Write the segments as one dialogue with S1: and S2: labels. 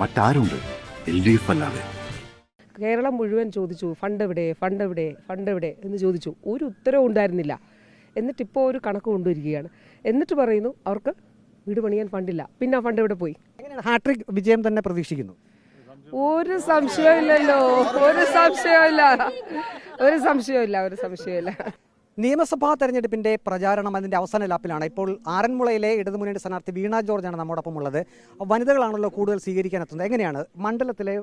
S1: മറ്റാരുണ്ട് LDF അല്ലാതെ?
S2: കേരളം മുഴുവൻ ചോദിച്ചു ഫണ്ട് എവിടെ എന്ന് ചോദിച്ചു. ഒരു ഉത്തരവും ഉണ്ടായിരുന്നില്ല. എന്നിട്ടിപ്പോൾ ഒരു കണക്ക് കൊണ്ടുവരികയാണ്. എന്നിട്ട് പറയുന്നു അവർക്ക് വീട് പണിയാൻ ഫണ്ടില്ല. പിന്നെ ആ ഫണ്ട് എവിടെ പോയി?
S3: ഹാട്രിക് വിജയം തന്നെ പ്രതീക്ഷിക്കുന്നു.
S2: ഒരു സംശയമില്ലല്ലോ, ഒരു സംശയമില്ല.
S3: നിയമസഭാ തെരഞ്ഞെടുപ്പിന്റെ പ്രചാരണം അതിന്റെ അവസാന ലാപ്പിലാണ്. ഇപ്പോൾ ആറന്മുളയിലെ ഇടതുമുന്നണി സ്ഥാനാർത്ഥി വീണ ജോർജാണ് നമ്മോടൊപ്പം ഉള്ളത്. വനിതകളാണല്ലോ കൂടുതൽ സ്വീകരിക്കാൻ എത്തുന്നത്. എങ്ങനെയാണ് മണ്ഡലത്തിലെ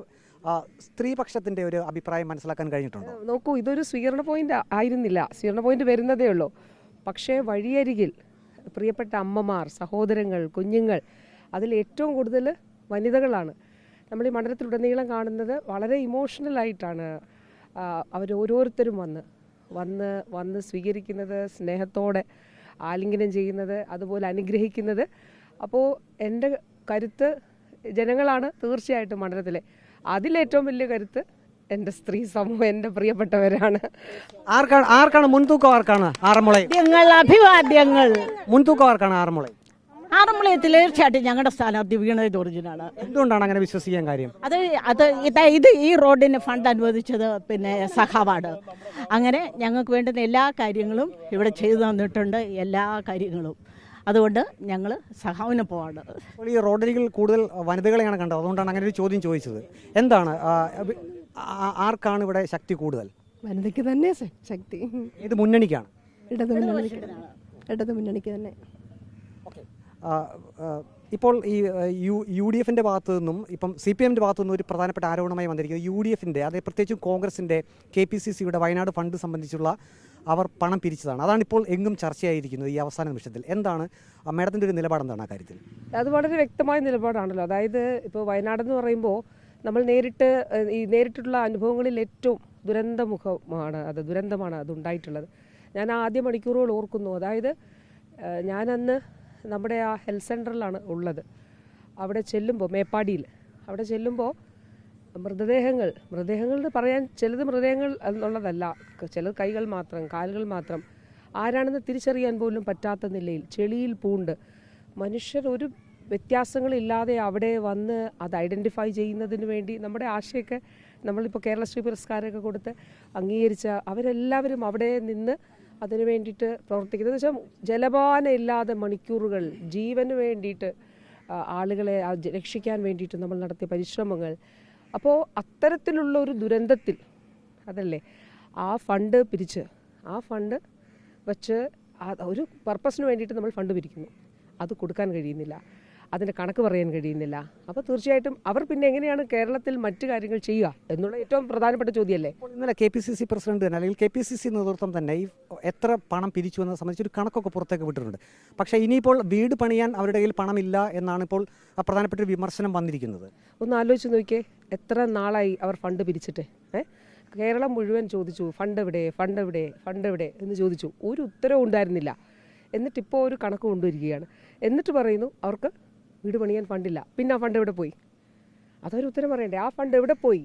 S3: സ്ത്രീപക്ഷത്തിന്റെ ഒരു അഭിപ്രായം മനസ്സിലാക്കാൻ കഴിഞ്ഞിട്ടുണ്ടോ?
S2: നോക്കൂ, ഇതൊരു സ്വീകരണ പോയിന്റ് ആയിരുന്നില്ല. സ്വീകരണ പോയിന്റ് വരുന്നതേ ഉള്ളൂ. പക്ഷേ വഴിയരികിൽ പ്രിയപ്പെട്ട അമ്മമാർ, സഹോദരങ്ങൾ, കുഞ്ഞുങ്ങൾ, അതിൽ ഏറ്റവും കൂടുതൽ വനിതകളാണ്. നമ്മൾ ഈ മണ്ഡലത്തിലുടനീളം കാണുന്നത് വളരെ ഇമോഷണലായിട്ടാണ് അവരോരോരുത്തരും വന്ന് സ്വീകരിക്കുന്നത്, സ്നേഹത്തോടെ ആലിംഗനം ചെയ്യുന്നത്, അതുപോലെ അനുഗ്രഹിക്കുന്നത്. അപ്പോൾ എൻ്റെ കരുത്ത് ജനങ്ങളാണ് തീർച്ചയായിട്ടും മണ്ഡലത്തിലെ. അതിലേറ്റവും വലിയ കരുത്ത് എൻ്റെ സ്ത്രീ സമൂഹം, എൻ്റെ പ്രിയപ്പെട്ടവരാണ്.
S3: ആർക്കാണ് മുൻതൂക്കം? ആർക്കാണ് ആറന്മുള?
S4: അഭിവാദ്യങ്ങൾ.
S3: മുൻതൂക്കം ആർക്കാണ് ആറന്മുള?
S4: ആറന്മുളയിൽ തീർച്ചയായിട്ടും ഞങ്ങളുടെ സ്ഥാനാർത്ഥി വീണ ജോർജിനാണ്.
S3: എന്തുകൊണ്ടാണ് അങ്ങനെ വിശ്വസിക്കാൻ കാര്യം?
S4: ഇത് ഈ റോഡിന് ഫണ്ട് അനുവദിച്ചത് സഖാവാണ്. അങ്ങനെ ഞങ്ങൾക്ക് വേണ്ടുന്ന എല്ലാ കാര്യങ്ങളും ഇവിടെ ചെയ്തു തന്നിട്ടുണ്ട്, എല്ലാ കാര്യങ്ങളും. അതുകൊണ്ട് ഞങ്ങൾ സഖാവിന് പോവാണ്.
S3: അപ്പോൾ ഈ റോഡരികിൽ കൂടുതൽ വനിതകളെയാണ് കണ്ടത്, അതുകൊണ്ടാണ് അങ്ങനെ ഒരു ചോദ്യം ചോദിച്ചത്. എന്താണ്, ആർക്കാണ് ഇവിടെ ശക്തി കൂടുതൽ?
S5: വനിതയ്ക്ക് തന്നെ ശക്തി.
S3: ഏത് മുന്നണിക്കാണ്?
S5: ഇടതു മുന്നണിക്ക് തന്നെ.
S3: ഇപ്പോൾ ഈ UDFിൻ്റെ ഭാഗത്തു നിന്നും ഇപ്പം CPMൻ്റെ ഭാഗത്തു നിന്നും ഒരു പ്രധാനപ്പെട്ട ആരോപണമായി വന്നിരിക്കുന്നത് UDFിൻ്റെ, അതായത് പ്രത്യേകിച്ചും കോൺഗ്രസിൻ്റെ KPCCയുടെ വയനാട് ഫണ്ട് സംബന്ധിച്ചുള്ള അവർ പണം പിരിച്ചതാണ്. അതാണിപ്പോൾ എങ്ങും ചർച്ചയായിരിക്കുന്നത് ഈ അവസാന നിമിഷത്തിൽ. എന്താണ് മാഡത്തിൻ്റെ ഒരു നിലപാടെന്താണ് ആ കാര്യത്തിൽ?
S2: അത് വളരെ വ്യക്തമായ നിലപാടാണല്ലോ. അതായത് ഇപ്പോൾ വയനാടെന്ന് പറയുമ്പോൾ നമ്മൾ നേരിട്ടുള്ള അനുഭവങ്ങളിൽ ഏറ്റവും ദുരന്തമാണ് അതുണ്ടായിട്ടുള്ളത്. ഞാൻ ആദ്യ മണിക്കൂറുകൾ ഓർക്കുന്നു. അതായത് ഞാനന്ന് നമ്മുടെ ആ ഹെൽത്ത് സെൻ്ററിലാണ് ഉള്ളത്. അവിടെ ചെല്ലുമ്പോൾ മേപ്പാടിയിൽ അവിടെ ചെല്ലുമ്പോൾ മൃതദേഹങ്ങൾ എന്ന് പറയാൻ, ചിലത് മൃതദേഹങ്ങൾ എന്നുള്ളതല്ല, ചിലത് കൈകൾ മാത്രം, കാലുകൾ മാത്രം, ആരാണെന്ന് തിരിച്ചറിയാൻ പോലും പറ്റാത്ത നിലയിൽ ചെളിയിൽ പൂണ്ട് മനുഷ്യർ ഒരു വ്യത്യാസങ്ങളില്ലാതെ അവിടെ വന്ന് അത് ഐഡൻറ്റിഫൈ ചെയ്യുന്നതിന് വേണ്ടി നമ്മുടെ ആശയൊക്കെ നമ്മളിപ്പോൾ കേരളശ്രീ പുരസ്കാരമൊക്കെ കൊടുത്ത് അംഗീകരിച്ച അവരെല്ലാവരും അവിടെ നിന്ന് അതിനു വേണ്ടിയിട്ട് പ്രവർത്തിക്കുന്നത്. എന്ന് വെച്ചാൽ ജലപാനം ഇല്ലാതെ മണിക്കൂറുകൾ ജീവന് വേണ്ടിയിട്ട് ആളുകളെ രക്ഷിക്കാൻ വേണ്ടിയിട്ട് നമ്മൾ നടത്തിയ പരിശ്രമങ്ങൾ. അപ്പോൾ അത്തരത്തിലുള്ള ഒരു ദുരന്തത്തിൽ അതല്ലേ ആ ഫണ്ട് പിരിച്ച് ആ ഫണ്ട് വച്ച് ഒരു പർപ്പസിന് വേണ്ടിയിട്ട് നമ്മൾ ഫണ്ട് പിരിക്കുന്നു. അത് കൊടുക്കാൻ കഴിയുന്നില്ല, അതിൻ്റെ കണക്ക് പറയാൻ കഴിയുന്നില്ല. അപ്പോൾ തീർച്ചയായിട്ടും അവർ പിന്നെ എങ്ങനെയാണ് കേരളത്തിൽ മറ്റു കാര്യങ്ങൾ ചെയ്യുക എന്നുള്ള ഏറ്റവും പ്രധാനപ്പെട്ട ചോദ്യമല്ലേ.
S3: ഇന്നലെ KPCC പ്രസിഡന്റ് തന്നെ, അല്ലെങ്കിൽ KPCC നേതൃത്വം തന്നെ ഈ എത്ര പണം പിരിച്ചു എന്നത് സംബന്ധിച്ചൊരു കണക്കൊക്കെ പുറത്തേക്ക് വിട്ടിട്ടുണ്ട്. പക്ഷേ ഇനിയിപ്പോൾ വീട് പണിയാൻ അവരുടെ കയ്യിൽ പണമില്ല എന്നാണ് ഇപ്പോൾ പ്രധാനപ്പെട്ട ഒരു വിമർശനം വന്നിരിക്കുന്നത്.
S2: ഒന്ന് ആലോചിച്ച് നോക്കിയേ, എത്ര നാളായി അവർ ഫണ്ട് പിരിച്ചിട്ട്? കേരളം മുഴുവൻ ചോദിച്ചു ഫണ്ട് എവിടെ എന്ന് ചോദിച്ചു. ഒരു ഉത്തരവും ഉണ്ടായിരുന്നില്ല. എന്നിട്ടിപ്പോൾ ഒരു കണക്ക് കൊണ്ടുവരികയാണ്. എന്നിട്ട് പറയുന്നു അവർക്ക് വീട് പണിയാൻ ഫണ്ടില്ല. പിന്നെ ആ ഫണ്ട് എവിടെ പോയി? അതൊരു ഉത്തരം പറയണ്ടേ. ആ ഫണ്ട് എവിടെ പോയി?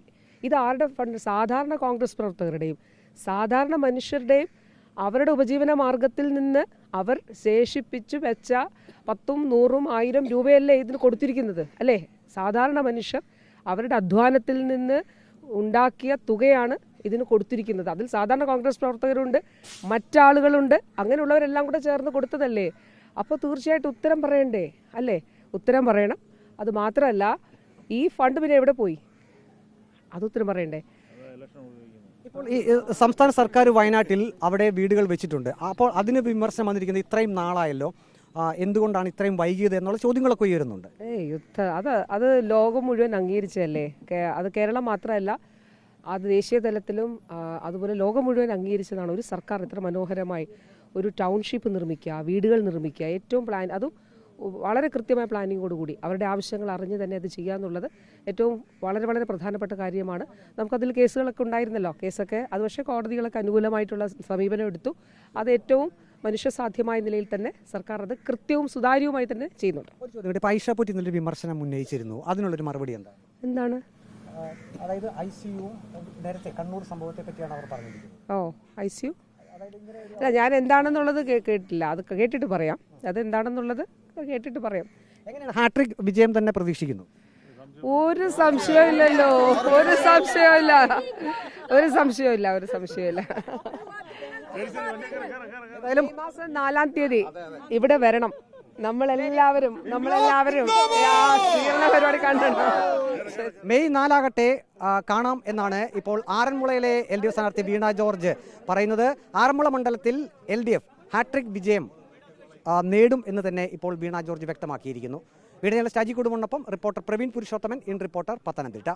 S2: ഇത് ആരുടെ ഫണ്ട്? സാധാരണ കോൺഗ്രസ് പ്രവർത്തകരുടെയും സാധാരണ മനുഷ്യരുടെയും അവരുടെ ഉപജീവന മാർഗത്തിൽ നിന്ന് അവർ ശേഷിപ്പിച്ചു വെച്ച 10, 100, 1000 രൂപയല്ലേ ഇതിന് കൊടുത്തിരിക്കുന്നത്, അല്ലേ? സാധാരണ മനുഷ്യർ അവരുടെ അധ്വാനത്തിൽ നിന്ന് ഉണ്ടാക്കിയ തുകയാണ് ഇതിന് കൊടുത്തിരിക്കുന്നത്. അതിൽ സാധാരണ കോൺഗ്രസ് പ്രവർത്തകരുണ്ട്, മറ്റാളുകളുണ്ട്, അങ്ങനെയുള്ളവരെല്ലാം കൂടെ ചേർന്ന് കൊടുത്തതല്ലേ. അപ്പോൾ തീർച്ചയായിട്ടും ഉത്തരം പറയണ്ടേ, അല്ലേ? ഉത്തരം പറയണം. അത് മാത്രമല്ല, ഈ ഫണ്ട് പിന്നെ എവിടെ പോയി? അത് ഉത്തരം പറയണ്ടേ.
S3: ഇപ്പോൾ ഈ സംസ്ഥാന സർക്കാർ വയനാട്ടിൽ അവിടെ വീടുകൾ വെച്ചിട്ടുണ്ട്. അപ്പോൾ അതിന് വിമർശനം വന്നിരിക്കുന്നത് ഇത്രയും നാളായല്ലോ, എന്തുകൊണ്ടാണ് ഇത്രയും വൈകിയത് എന്നുള്ള ചോദ്യങ്ങളൊക്കെ ഉയരുന്നുണ്ട്.
S2: അത് ലോകം മുഴുവൻ അംഗീകരിച്ചതല്ലേ. അത് കേരളം മാത്രമല്ല, അത് ദേശീയ തലത്തിലും അതുപോലെ ലോകം മുഴുവൻ അംഗീകരിച്ചതാണ്. ഒരു സർക്കാർ ഇത്ര മനോഹരമായി ഒരു ടൗൺഷിപ്പ് നിർമ്മിക്കുക, വീടുകൾ നിർമ്മിക്കുക, ഏറ്റവും അതും വളരെ കൃത്യമായ പ്ലാനിങ്ങോടുകൂടി അവരുടെ ആവശ്യങ്ങൾ അറിഞ്ഞ് തന്നെ അത് ചെയ്യുക എന്നുള്ളത് ഏറ്റവും വളരെ വളരെ പ്രധാനപ്പെട്ട കാര്യമാണ്. നമുക്കതിൽ കേസുകളൊക്കെ ഉണ്ടായിരുന്നല്ലോ. കേസൊക്കെ അത് പക്ഷേ കോടതികളൊക്കെ അനുകൂലമായിട്ടുള്ള സമീപനം എടുത്തു. അത് ഏറ്റവും മനുഷ്യസാധ്യമായ നിലയിൽ തന്നെ സർക്കാർ അത് കൃത്യവും സുതാര്യവുമായി തന്നെ ചെയ്യുന്നുണ്ട്.
S3: ഇപ്പോൾ ഐഷാപൂറ്റി എന്നൊരു വിമർശനം ഉന്നയിച്ചിരുന്നു, അതിനുള്ളൊരു മറുപടി
S2: എന്താണ്?
S3: അതായത് ICU നേരത്തെ കണ്ണൂർ സംഭവത്തെ പറ്റിയാണ് അവർ പറഞ്ഞിരിക്കുന്നത്.
S2: ICU അല്ല, ഞാൻ എന്താണെന്നുള്ളത് കേട്ടില്ല. അത് കേട്ടിട്ട് പറയാം. അതെന്താണെന്നുള്ളത് കേട്ടിട്ട് പറയാം.
S3: എങ്ങനെയാണ് ഹാട്രിക് വിജയം തന്നെ പ്രതീക്ഷിക്കുന്നു?
S2: ഒരു സംശയമില്ലല്ലോ, ഒരു സംശയമില്ല, ഒരു സംശയമില്ല, ഒരു സംശയമില്ല.
S3: ഏതായാലും
S2: ഈ മാസം 4-ാം തീയതി ഇവിടെ വരണം. നമ്മളെല്ലാവരും സ്വീകരണ പരിപാടി കണ്ടിട്ടുണ്ടോ?
S3: മെയ് 4 ആകട്ടെ, കാണാം എന്നാണ് ഇപ്പോൾ ആറന്മുളയിലെ LDF സ്ഥാനാർത്ഥി വീണ ജോർജ് പറയുന്നത്. ആറന്മുള മണ്ഡലത്തിൽ LDF ഹാട്രിക് വിജയം നേടും എന്ന് തന്നെ ഇപ്പോൾ വീണ ജോർജ് വ്യക്തമാക്കിയിരിക്കുന്നു. വീഡിയോ ജേർണലിസ്റ്റ് അജി കുടുംബനൊപ്പം reporter Praveen Purushothaman, in reporter, Pathanamthitta.